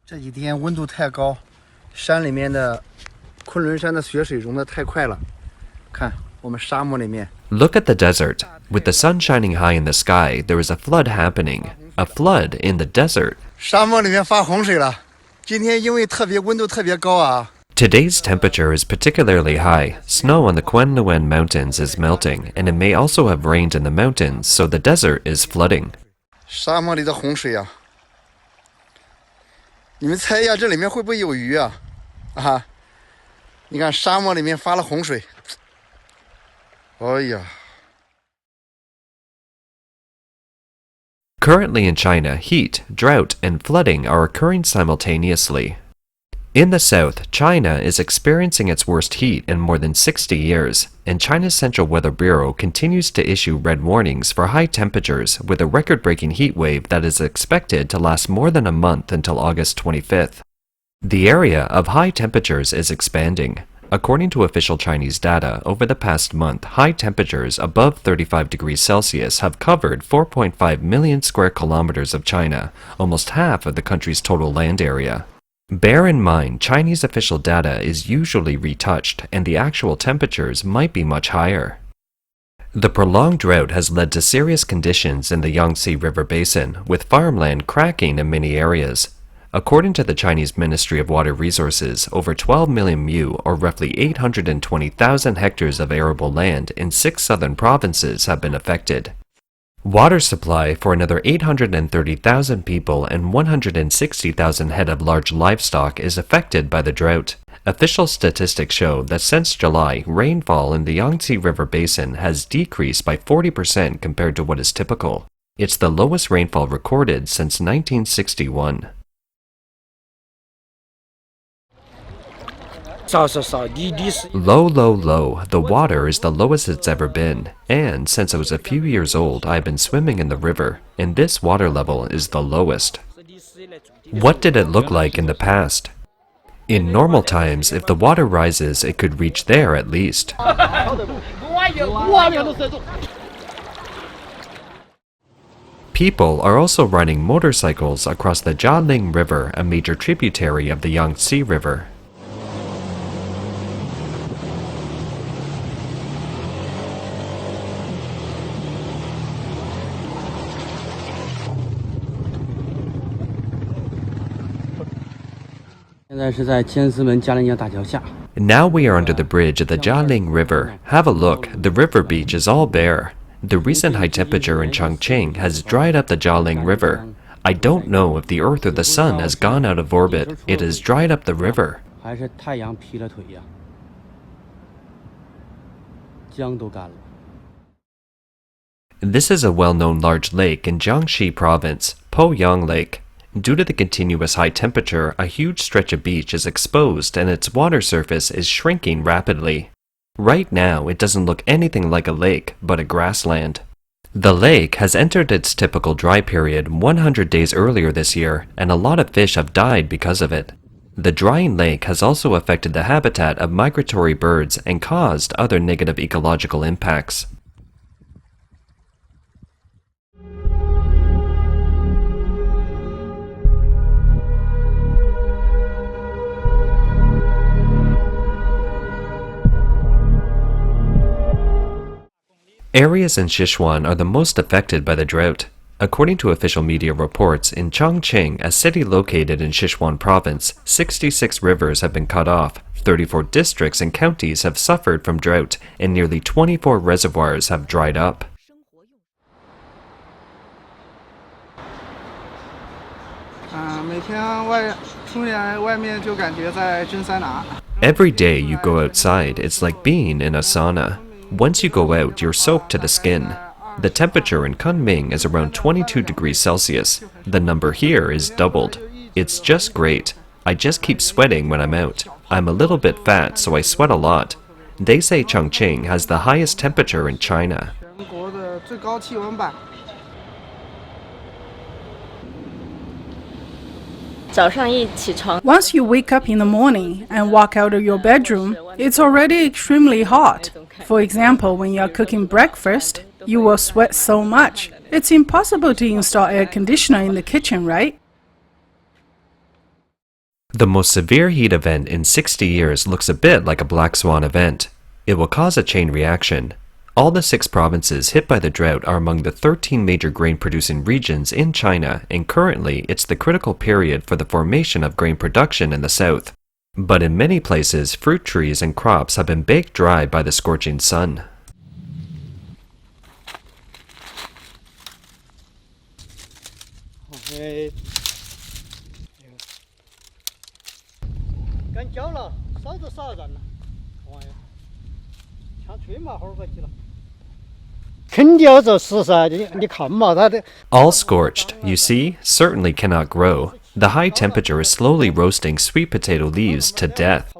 这几天温度太高，山里面的昆仑山的雪水融得太快了。看，我们沙漠里面。Look at the desert. With the sun shining high in the sky, there is a flood happening. A flood in the desert. 沙漠里面发洪水了。今天因为温度特别高啊。 Today's temperature is particularly high. Snow on the Qinghai mountains is melting, and it may also have rained in the mountains, so the desert is flooding. 沙漠里的洪水啊！你们猜一下，这里面会不会有鱼啊？啊！你看沙漠里面发了洪水。哎呀！ Currently in China, heat, drought, and flooding are occurring simultaneously. In the south, China is experiencing its worst heat in more than 60 years, and China's Central Weather Bureau continues to issue red warnings for high temperatures with a record-breaking heat wave that is expected to last more than a month until August 25th. The area of high temperatures is expanding. According to official Chinese data, over the past month, high temperatures above 35 degrees Celsius have covered 4.5 million square kilometers of China, almost half of the country's total land area. Bear in mind, Chinese official data is usually retouched, and the actual temperatures might be much higher. The prolonged drought has led to serious conditions in the Yangtze River basin, with farmland cracking in many areas. According to the Chinese Ministry of Water Resources, over 12 million mu, or roughly 820,000 hectares of arable land in 6 southern provinces have been affected. Water supply for another 830,000 people and 160,000 head of large livestock is affected by the drought. Official statistics show that since July, rainfall in the Yangtze River basin has decreased by 40% compared to what is typical. It's the lowest rainfall recorded since 1961. Low, low, low. The water is the lowest it's ever been. And since I was a few years old, I've been swimming in the river, and this water level is the lowest. What did it look like in the past? In normal times, if the water rises, it could reach there at least. People are also riding motorcycles across the Jialing River, a major tributary of the Yangtze River. Now we are under the bridge of the Jialing River. Have a look, the river beach is all bare. The recent high temperature in Chongqing has dried up the Jialing River. I don't know if the Earth or the Sun has gone out of orbit. It has dried up the river. This is a well-known large lake in Jiangxi Province, Poyang Lake. Due to the continuous high temperature, a huge stretch of beach is exposed and its water surface is shrinking rapidly. Right now, it doesn't look anything like a lake, but a grassland. The lake has entered its typical dry period 100 days earlier this year, and a lot of fish have died because of it. The drying lake has also affected the habitat of migratory birds and caused other negative ecological impacts. Areas in Sichuan are the most affected by the drought. According to official media reports, in Chongqing, a city located in Sichuan province, 66 rivers have been cut off, 34 districts and counties have suffered from drought, and nearly 24 reservoirs have dried up. Every day you go outside, it's like being in a sauna. Once you go out, you're soaked to the skin. The temperature in Kunming is around 22 degrees Celsius. The number here is doubled. It's just great. I just keep sweating when I'm out. I'm a little bit fat, so I sweat a lot. They say Chongqing has the highest temperature in China. Once you wake up in the morning and walk out of your bedroom, it's already extremely hot. For example, when you're cooking breakfast, you will sweat so much. It's impossible to install air conditioner in the kitchen, right? The most severe heat event in 60 years looks a bit like a black swan event. It will cause a chain reaction. All the 6 provinces hit by the drought are among the 13 major grain-producing regions in China, and currently it's the critical period for the formation of grain production in the south. But in many places, fruit trees and crops have been baked dry by the scorching sun. All scorched, you see, certainly cannot grow. The high temperature is slowly roasting sweet potato leaves to death.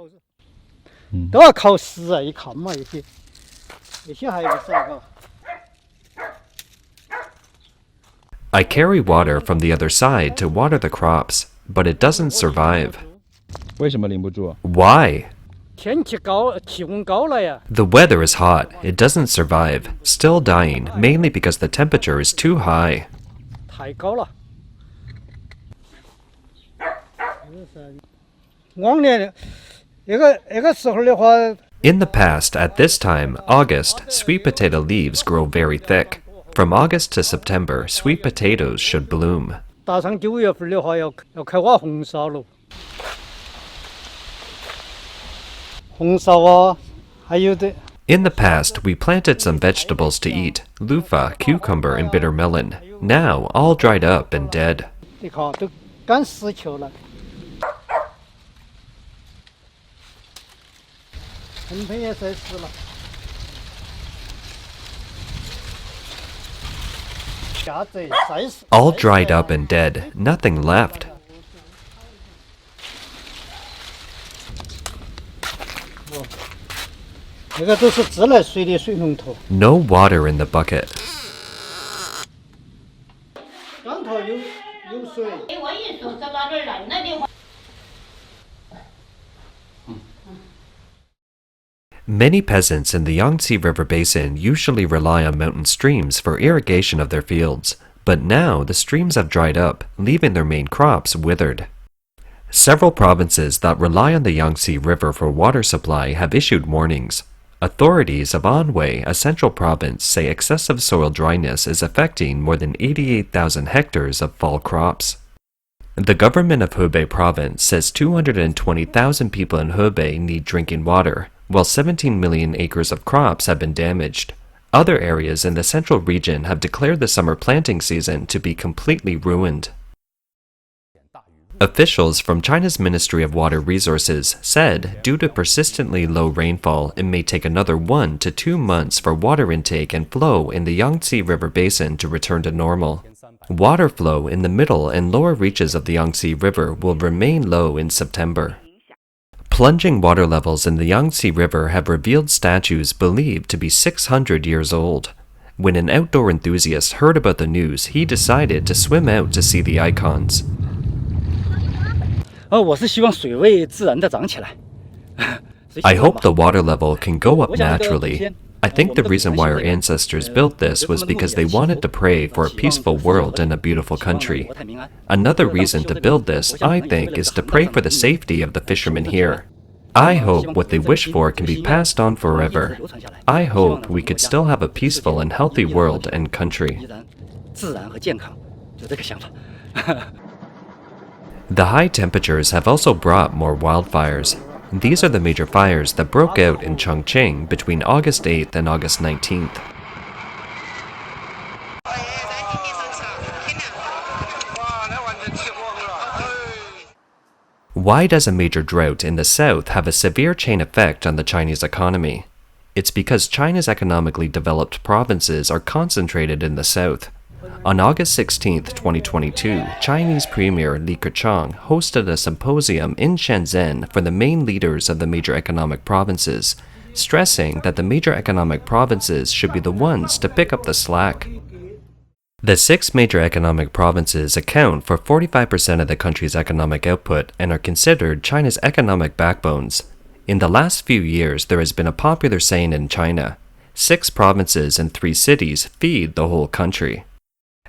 I carry water from the other side to water the crops, but it doesn't survive. Why? The weather is hot. It doesn't survive. Still dying, mainly because the temperature is too high. In the past, at this time, August, sweet potato leaves grow very thick. From August to September, sweet potatoes should bloom. In the past, we planted some vegetables to eat, loofah, cucumber, and bitter melon. Now, all dried up and dead. All dried up and dead, nothing left. No water in the bucket. Many peasants in the Yangtze River basin usually rely on mountain streams for irrigation of their fields, but now the streams have dried up, leaving their main crops withered. Several provinces that rely on the Yangtze River for water supply have issued warnings. Authorities of Anhui, a central province, say excessive soil dryness is affecting more than 88,000 hectares of fall crops. The government of Hebei province says 220,000 people in Hebei need drinking water, while 17 million acres of crops have been damaged. Other areas in the central region have declared the summer planting season to be completely ruined. Officials from China's Ministry of Water Resources said due to persistently low rainfall, it may take another 1 to 2 months for water intake and flow in the Yangtze River basin to return to normal. Water flow in the middle and lower reaches of the Yangtze River will remain low in September. Plunging water levels in the Yangtze River have revealed statues believed to be 600 years old. When an outdoor enthusiast heard about the news, he decided to swim out to see the icons. I hope the water level can go up naturally. I think the reason why our ancestors built this was because they wanted to pray for a peaceful world and a beautiful country. Another reason to build this, I think, is to pray for the safety of the fishermen here. I hope what they wish for can be passed on forever. I hope we could still have a peaceful and healthy world and country. The high temperatures have also brought more wildfires. These are the major fires that broke out in Chongqing between August 8th and August 19th. Why does a major drought in the south have a severe chain effect on the Chinese economy? It's because China's economically developed provinces are concentrated in the south. On August 16, 2022, Chinese Premier Li Keqiang hosted a symposium in Shenzhen for the main leaders of the major economic provinces, stressing that the major economic provinces should be the ones to pick up the slack. The 6 major economic provinces account for 45% of the country's economic output and are considered China's economic backbones. In the last few years, there has been a popular saying in China, 6 provinces and 3 cities feed the whole country.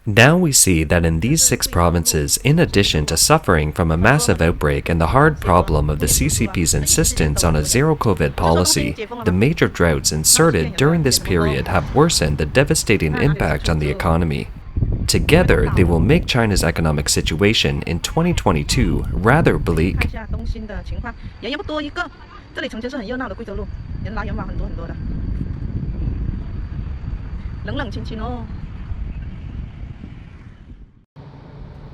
Now we see that in these 6 provinces, in addition to suffering from a massive outbreak and the hard problem of the CCP's insistence on a zero-COVID policy, the major droughts inserted during this period have worsened the devastating impact on the economy. Together, they will make China's economic situation in 2022 rather bleak.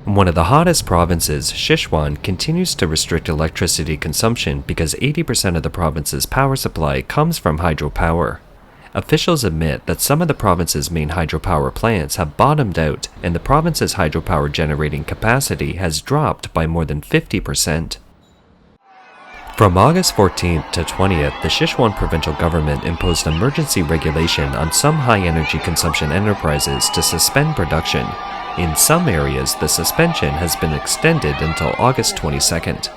One of the hottest provinces, Sichuan, continues to restrict electricity consumption because 80% of the province's power supply comes from hydropower. Officials admit that some of the province's main hydropower plants have bottomed out and the province's hydropower generating capacity has dropped by more than 50%. From August 14th to 20th, the Sichuan provincial government imposed emergency regulation on some high-energy consumption enterprises to suspend production. In some areas, the suspension has been extended until August 22nd.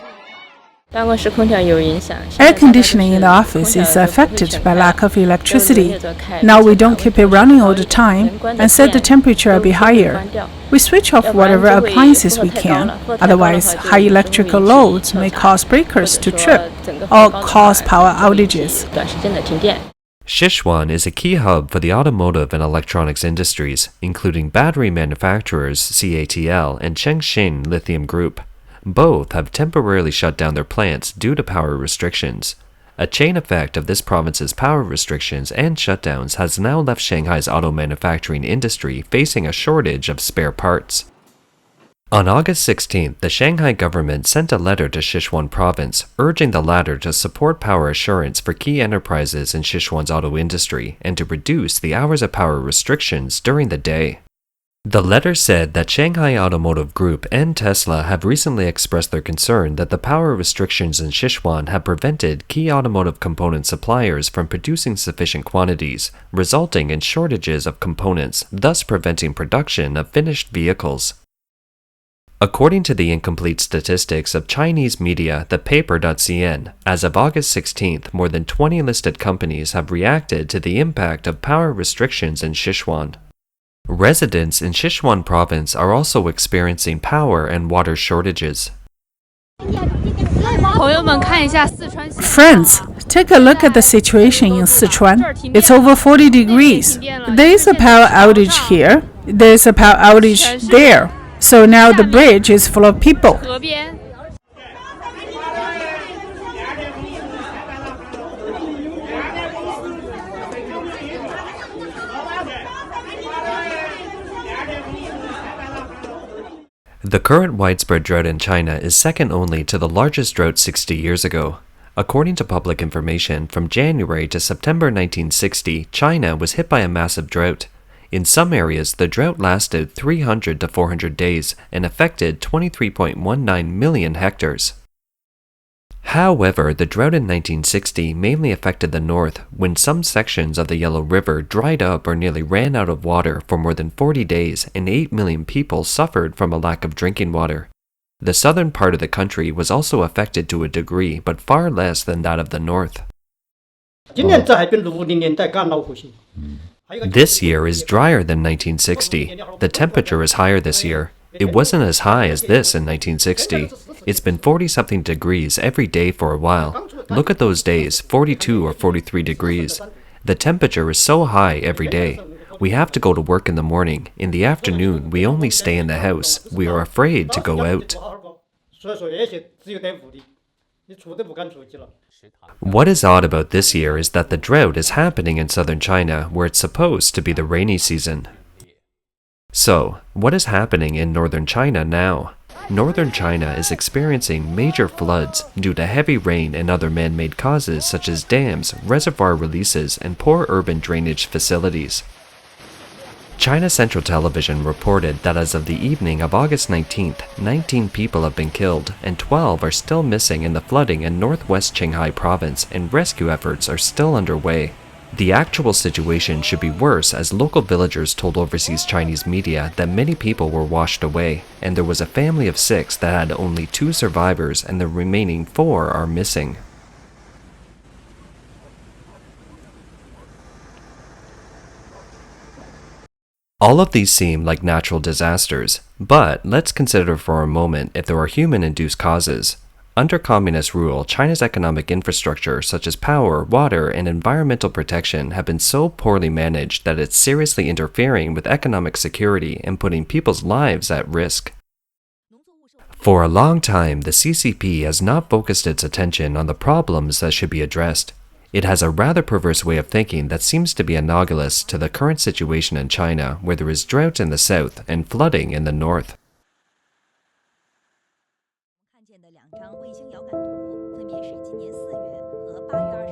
Air conditioning in the office is affected by lack of electricity. Now we don't keep it running all the time and set the temperature a bit higher. We switch off whatever appliances we can, otherwise high electrical loads may cause breakers to trip or cause power outages. Sichuan is a key hub for the automotive and electronics industries, including battery manufacturers CATL and Chengxin Lithium Group. Both have temporarily shut down their plants due to power restrictions. A chain effect of this province's power restrictions and shutdowns has now left Shanghai's auto manufacturing industry facing a shortage of spare parts. On August 16th, the Shanghai government sent a letter to Sichuan province urging the latter to support power assurance for key enterprises in Sichuan's auto industry and to reduce the hours of power restrictions during the day. The letter said that Shanghai Automotive Group and Tesla have recently expressed their concern that the power restrictions in Sichuan have prevented key automotive component suppliers from producing sufficient quantities, resulting in shortages of components, thus preventing production of finished vehicles. According to the incomplete statistics of Chinese media, the paper.cn, as of August 16th, more than 20 listed companies have reacted to the impact of power restrictions in Sichuan. Residents in Sichuan province are also experiencing power and water shortages. Friends, take a look at the situation in Sichuan. It's over 40 degrees. There is a power outage here. There is a power outage there. So now the bridge is full of people. The current widespread drought in China is second only to the largest drought 60 years ago. According to public information, from January to September 1960, China was hit by a massive drought. In some areas, the drought lasted 300 to 400 days and affected 23.19 million hectares. However, the drought in 1960 mainly affected the north, when some sections of the Yellow River dried up or nearly ran out of water for more than 40 days and 8 million people suffered from a lack of drinking water. The southern part of the country was also affected to a degree, but far less than that of the north. This year is drier than 1960. The temperature is higher this year. It wasn't as high as this in 1960. It's been 40-something degrees every day for a while. Look at those days, 42 or 43 degrees. The temperature is so high every day. We have to go to work in the morning. In the afternoon, we only stay in the house. We are afraid to go out. What is odd about this year is that the drought is happening in southern China, where it's supposed to be the rainy season. So, what is happening in northern China now? Northern China is experiencing major floods due to heavy rain and other man-made causes such as dams, reservoir releases, and poor urban drainage facilities. China Central Television reported that as of the evening of August 19th, 19 people have been killed and 12 are still missing in the flooding in northwest Qinghai province, and rescue efforts are still underway. The actual situation should be worse, as local villagers told overseas Chinese media that many people were washed away, and there was a family of 6 that had only 2 survivors and the remaining 4 are missing. All of these seem like natural disasters, but let's consider for a moment if there are human-induced causes. Under communist rule, China's economic infrastructure, such as power, water, and environmental protection, have been so poorly managed that it's seriously interfering with economic security and putting people's lives at risk. For a long time, the CCP has not focused its attention on the problems that should be addressed. It has a rather perverse way of thinking that seems to be analogous to the current situation in China, where there is drought in the south and flooding in the north. 看见的两张卫星遥感图分别是今年4月和8月